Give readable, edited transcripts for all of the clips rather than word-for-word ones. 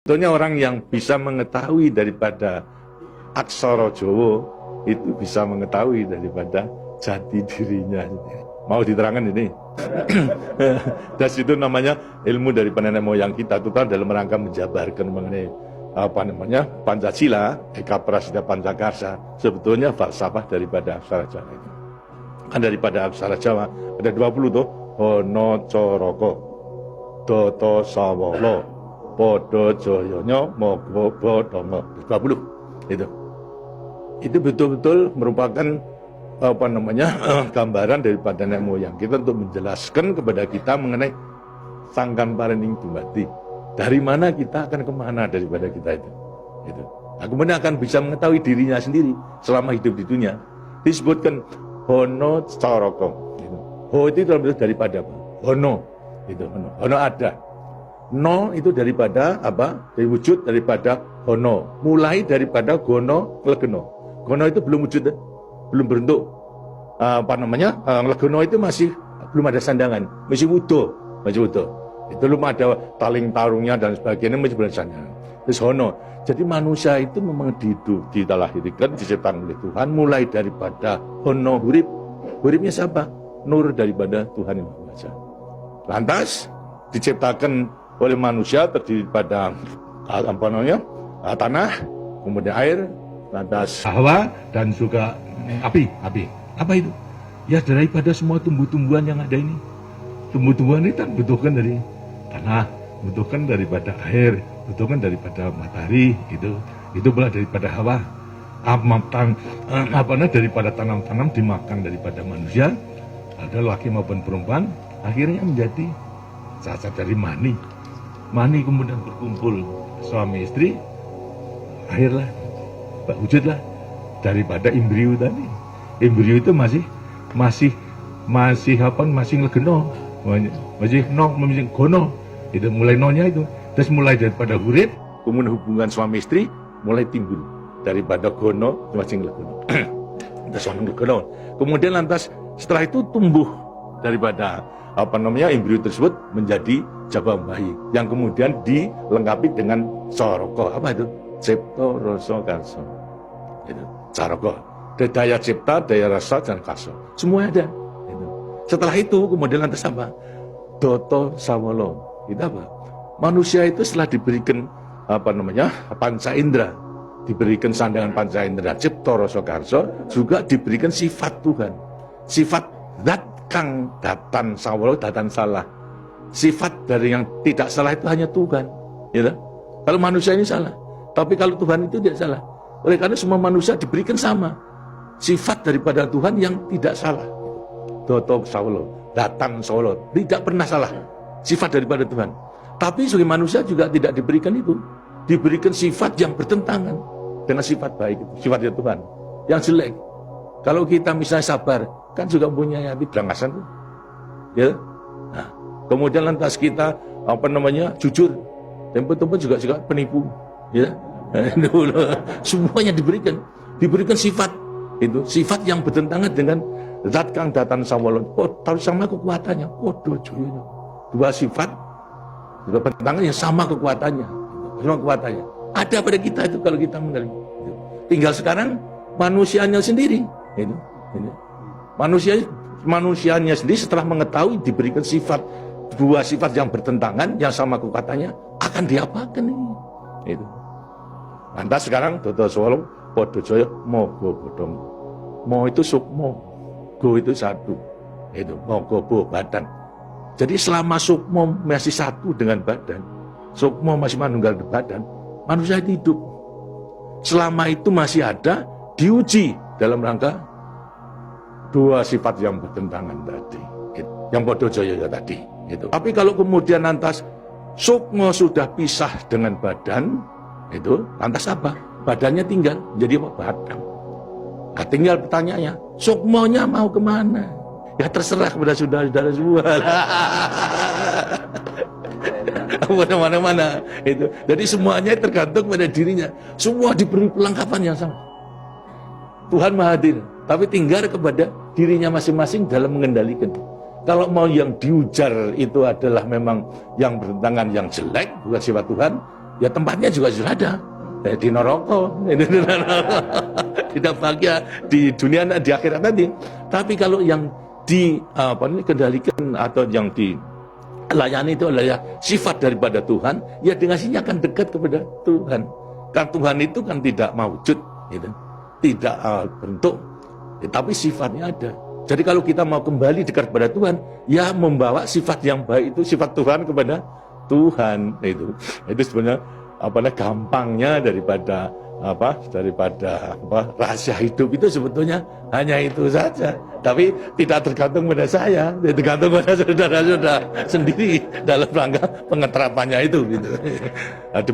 Sebetulnya orang yang bisa mengetahui daripada aksara Jawa itu bisa mengetahui daripada jati dirinya. Mau diterangkan ini? Dan itu namanya ilmu dari nenek moyang kita, terutama dalam rangka menjabarkan mengenai Pancasila, Eka Prasida Pancakarsa. Sebetulnya falsafah daripada aksara Jawa itu. Kan daripada aksara Jawa ada 20 tuh. Hono Coroko, Doto Sawolo, Podo Joyono, Mogo Bodomo, 20 itu betul-betul merupakan gambaran daripada nenek moyang kita untuk menjelaskan kepada kita mengenai sangkan parening dumadi, dari mana kita akan kemana daripada kita itu. Nah, kemudian akan bisa mengetahui dirinya sendiri selama hidup di dunia. Disebutkan Hono Coroko. Ho itu daripada apa? Hono, itu Hono. Hono ada. No itu daripada apa? Dari wujud daripada Hono. Mulai daripada Gono Legeno. Gono itu belum wujud, belum berbentuk. Legeno itu masih belum ada sandangan, masih wudo, Itu belum ada taling tarungnya dan sebagainya, masih belum ada sandangan. Terus Hono. Jadi manusia itu memang dilahirkan, diciptakan oleh Tuhan mulai daripada Hono hurip. Huripnya siapa? Nur daripada Tuhan Yang Maha Kuasa. Lantas diciptakan oleh manusia terdiri pada tanah, kemudian air, lantas hawa dan juga api. Apa itu? Ya daripada semua tumbuh-tumbuhan yang ada ini. Tumbuh-tumbuhan ini kan butuhkan dari tanah, butuhkan daripada air, butuhkan daripada matahari, itu pula daripada hawa. Daripada tanam-tanam dimakan daripada manusia, ada laki maupun perempuan, akhirnya menjadi cacat dari mani. Mani kemudian berkumpul suami istri, akhirlah wujudlah daripada embrio tadi. Embrio itu masih legeno, masih gono. Itu mulai nonya itu. Terus mulai daripada hurip, kemudian hubungan suami istri mulai timbul daripada gono masing legeno. Kemudian lantas setelah itu tumbuh daripada embrio tersebut menjadi jabang bayi yang kemudian dilengkapi dengan soroko. Apa itu? Cipta rasa karsa. Itu soroko. Daya cipta, daya rasa dan karsa. Semua ada. Setelah itu kemudian lantas apa? Doto sawolo. Itu apa? Manusia itu setelah diberikan panca indera, diberikan sandangan panca indera, cipta rasa karsa, juga diberikan sifat Tuhan. Sifat zat kang datan sawolo, datan salah. Sifat dari yang tidak salah itu hanya Tuhan. Ya, kalau manusia ini salah, tapi kalau Tuhan itu tidak salah. Oleh karena semua manusia diberikan sama sifat daripada Tuhan yang tidak salah. Doto sawolo, datan sawolo, tidak pernah salah. Sifat daripada Tuhan. Tapi sebagai manusia juga tidak diberikan itu. Diberikan sifat yang bertentangan dengan sifat baik itu, sifatnya Tuhan. Yang jelek. Kalau kita misalnya sabar, kan juga punya hati berangasan tuh. Ya. Nah, kemudian lantas kita jujur. Tempat-tempat juga penipu, ya. Semuanya diberikan sifat itu, sifat yang bertentangan dengan zat kang datan sawolon. Tahu sama kekuatannya. Dojoyo. Dua sifat bertentangan yang sama kekuatannya. Ada pada kita itu kalau kita menerima. Tinggal sekarang manusianya sendiri. Manusianya sendiri setelah mengetahui diberikan dua sifat yang bertentangan yang sama kekuatannya, akan diapakan ini? Lantas sekarang Doto Sawolo, Podo Joyo, Mogo Bodong. Mo itu sukmo, go itu satu, Mogo bo badan. Jadi selama sukmo masih satu dengan badan, sukmo masih manunggal di badan, manusia itu hidup. Selama itu masih ada, diuji dalam rangka dua sifat yang bertentangan tadi, yang Podo Joyo tadi. Tapi kalau kemudian lantas sukmo sudah pisah dengan badan, lantas apa? Badannya tinggal jadi apa? Badan. Nah, tinggal pertanyaannya, sukmonya mau kemana? Ya terserah kepada saudara-saudara semua. Mana-mana itu. Jadi semuanya tergantung pada dirinya. Semua diberi perlengkapan yang sama. Tuhan Maha Hadir, tapi tinggal kepada dirinya masing-masing dalam mengendalikan. Kalau mau yang diujar itu adalah memang yang bertentangan, yang jelek, bukan sifat Tuhan, ya tempatnya juga sudah ada. Di neraka, tidak bahagia di dunia di akhirat nanti. Tapi kalau yang dikendalikan atau yang dilayani itu adalah sifat daripada Tuhan, ya dengan sini akan dekat kepada Tuhan. Karena Tuhan itu kan tidak mawujud, gitu. Tidak bentuk, tapi sifatnya ada. Jadi kalau kita mau kembali dekat kepada Tuhan, ya membawa sifat yang baik itu, sifat Tuhan kepada Tuhan itu sebenarnya gampangnya daripada rahasia hidup itu sebetulnya hanya itu saja. Tapi tidak tergantung pada saya, tergantung pada saudara-saudara sendiri dalam rangka pengeterapannya itu gitu.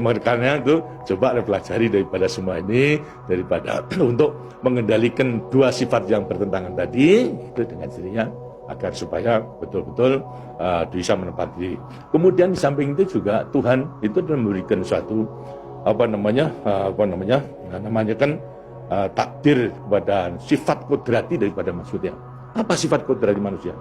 Makanya itu coba pelajari daripada semua ini, daripada untuk mengendalikan dua sifat yang bertentangan tadi itu dengan sendirinya, agar supaya betul-betul bisa menepati. Kemudian di samping itu juga Tuhan itu memberikan suatu takdir kepada sifat kodrati daripada manusia. Apa sifat kodrati manusia?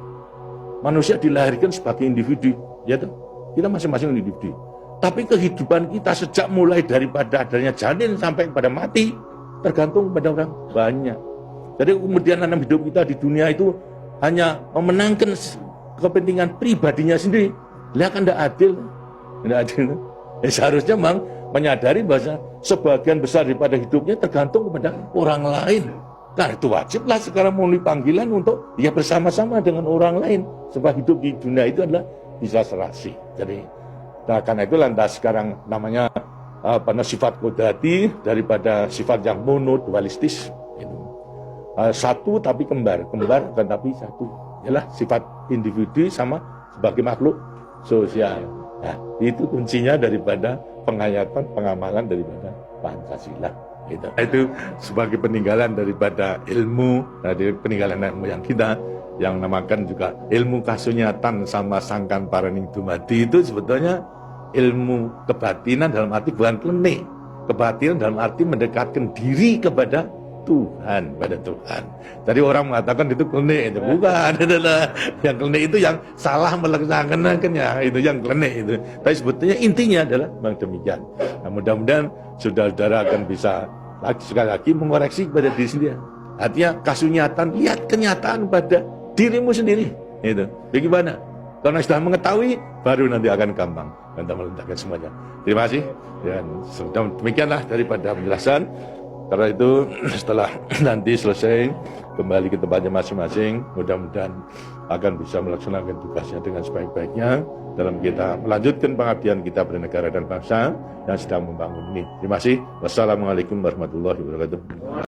Manusia dilahirkan sebagai individu, ya toh? Kita masing-masing individu. Tapi kehidupan kita sejak mulai daripada adanya janin sampai pada mati tergantung pada orang banyak. Jadi kemudian dalam hidup kita di dunia itu hanya memenangkan kepentingan pribadinya sendiri. Lihat kan tidak adil. Tidak adil. Seharusnya memang menyadari bahwa sebagian besar daripada hidupnya tergantung kepada orang lain. Nah itu wajiblah sekarang memenuhi panggilan untuk ya bersama-sama dengan orang lain. Sebab hidup di dunia itu adalah bisa serasi. Jadi karena itu lantas sekarang namanya sifat kodrati daripada sifat yang monodualistis. Satu tapi kembar tetapi satu. Ialah sifat individu sama sebagai makhluk sosial. Nah, itu kuncinya daripada penghayatan, pengamalan daripada Pancasila. Gitu. Itu sebagai peninggalan daripada ilmu, dari peninggalan yang kita yang namakan juga ilmu kasunyatan sama sangkan paraning dumadi itu sebetulnya ilmu kebatinan dalam arti bukan klenik. Kebatinan dalam arti mendekatkan diri kepada Tuhan, pada Tuhan. Jadi orang mengatakan itu klenik, itu bukan. Yang klenik itu yang salah melaksanakannya, itu yang klenik itu. Tapi sebetulnya intinya adalah memang demikian. Nah, mudah-mudahan saudara-saudara akan bisa sekali lagi mengoreksi kepada diri sendiri. Artinya kasunyatan, lihat kenyataan pada dirimu sendiri. Itu. Bagaimana? Karena sudah mengetahui, baru nanti akan gampang untuk meletakkan semuanya. Terima kasih. Dan demikianlah daripada penjelasan. Karena itu setelah nanti selesai kembali ke tempatnya masing-masing, mudah-mudahan akan bisa melaksanakan tugasnya dengan sebaik-baiknya dalam kita melanjutkan pengabdian kita pada negara dan bangsa yang sedang membangun ini. Terima kasih. Wassalamualaikum warahmatullahi wabarakatuh.